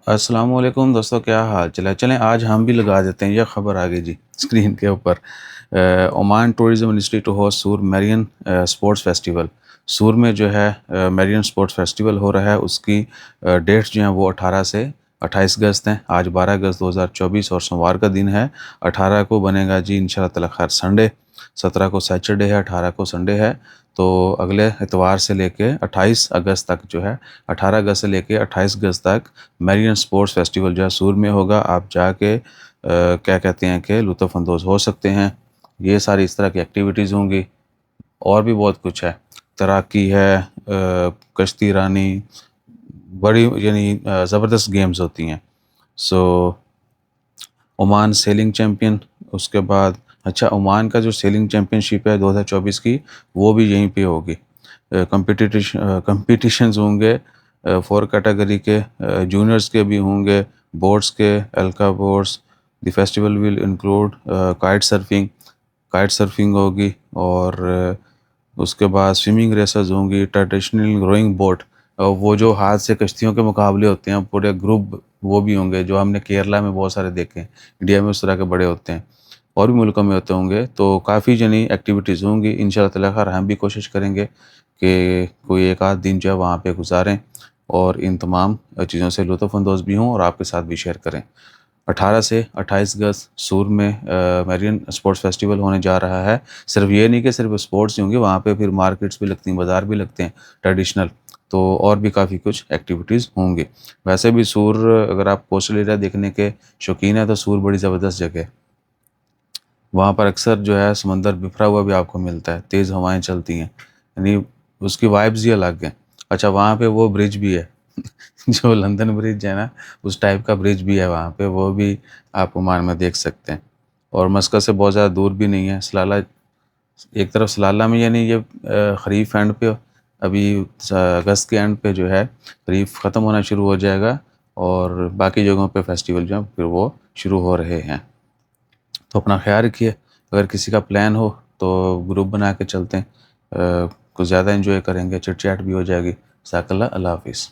السلام علیکم دوستوں، کیا حال چل ہے؟ چلیں آج ہم بھی لگا دیتے ہیں یہ خبر آگے جی اسکرین کے اوپر۔ عمان ٹورزم انسٹی ٹو ہوسٹ سور میرین سپورٹس فیسٹیول۔ سور میں جو ہے میرین سپورٹس فیسٹیول ہو رہا ہے، اس کی ڈیٹس جو ہیں وہ 18 سے 28 اگست ہیں۔ آج 12 اگست 2024 اور سوموار کا دن ہے۔ 18 کو بنے گا جی انشاءاللہ تعالی خیر سنڈے، 17 کو سیچرڈے ہے، 18 کو سنڈے ہے۔ تو اگلے اتوار سے لے کے 28 اگست تک جو ہے، 18 اگست سے لے کے 28 اگست تک میرین سپورٹس فیسٹیول جو ہے سور میں ہوگا۔ آپ جا کے کیا کہتے ہیں کہ لطف اندوز ہو سکتے ہیں۔ یہ ساری اس طرح کی ایکٹیویٹیز ہوں گی، اور بھی بہت کچھ ہے، تیراکی ہے، کشتی رانی، بڑی یعنی زبردست گیمز ہوتی ہیں۔ سو عمان سیلنگ چیمپئن، اس کے بعد اچھا عمان کا جو سیلنگ چیمپئن شپ ہے 2024 کی، وہ بھی یہیں پہ ہوگی۔ کمپٹیشنز ہوں گے 4 کیٹیگری کے، جونیئرز کے بھی ہوں گے، بورڈز کے، الکا boards. The festival will include kite surfing ہوگی، اور اس کے بعد سوئمنگ ریسز ہوں گی، ٹریڈیشنل روئنگ بوٹ، وہ جو ہاتھ سے کشتیوں کے مقابلے ہوتے ہیں پورے گروپ، وہ بھی ہوں گے، جو ہم نے کیرلا میں بہت سارے دیکھے ہیں۔ انڈیا میں اس طرح کے بڑے ہوتے ہیں، اور بھی ملکوں میں ہوتے ہوں گے۔ تو کافی جنی ایکٹیویٹیز ہوں گی انشاءاللہ تعالی خیر۔ ہم بھی کوشش کریں گے کہ کوئی ایک آدھ دن جو ہے وہاں پہ گزاریں، اور ان تمام چیزوں سے لطف اندوز بھی ہوں، اور آپ کے ساتھ بھی شیئر کریں۔ 18 سے 28 اگست سور میں میرین سپورٹس فیسٹیول ہونے جا رہا ہے۔ صرف یہ نہیں کہ صرف سپورٹس ہی ہوں گے وہاں پہ، پھر مارکیٹس بھی لگتی ہیں، بازار بھی لگتے ہیں ٹریڈیشنل، تو اور بھی کافی کچھ ایکٹیویٹیز ہوں گی۔ ویسے بھی سور، اگر آپ کوسٹل ایریا دیکھنے کے شوقین ہیں تو سور بڑی زبردست جگہ ہے۔ وہاں پر اکثر جو ہے سمندر بکھرا ہوا بھی آپ کو ملتا ہے، تیز ہوائیں چلتی ہیں، یعنی اس کی وائبز ہی الگ ہیں۔ اچھا وہاں پہ وہ برج بھی ہے جو لندن برج ہے نا، اس ٹائپ کا برج بھی ہے وہاں پہ، وہ بھی آپ عمان میں دیکھ سکتے ہیں۔ اور مسقط سے بہت زیادہ دور بھی نہیں ہے۔ سلالہ ایک طرف سلالہ میں، یعنی یہ خریف اینڈ پہ، ابھی اگست کے اینڈ پہ جو ہے خریف ختم ہونا شروع ہو جائے گا، اور باقی جگہوں پہ فیسٹیول جو ہیں پھر وہ شروع ہو رہے ہیں۔ تو اپنا خیال رکھیے، اگر کسی کا پلان ہو تو گروپ بنا کے چلتے ہیں، کچھ زیادہ انجوائے کریں گے، چٹ چیٹ بھی ہو جائے گی۔ جزاک اللہ، اللہ حافظ۔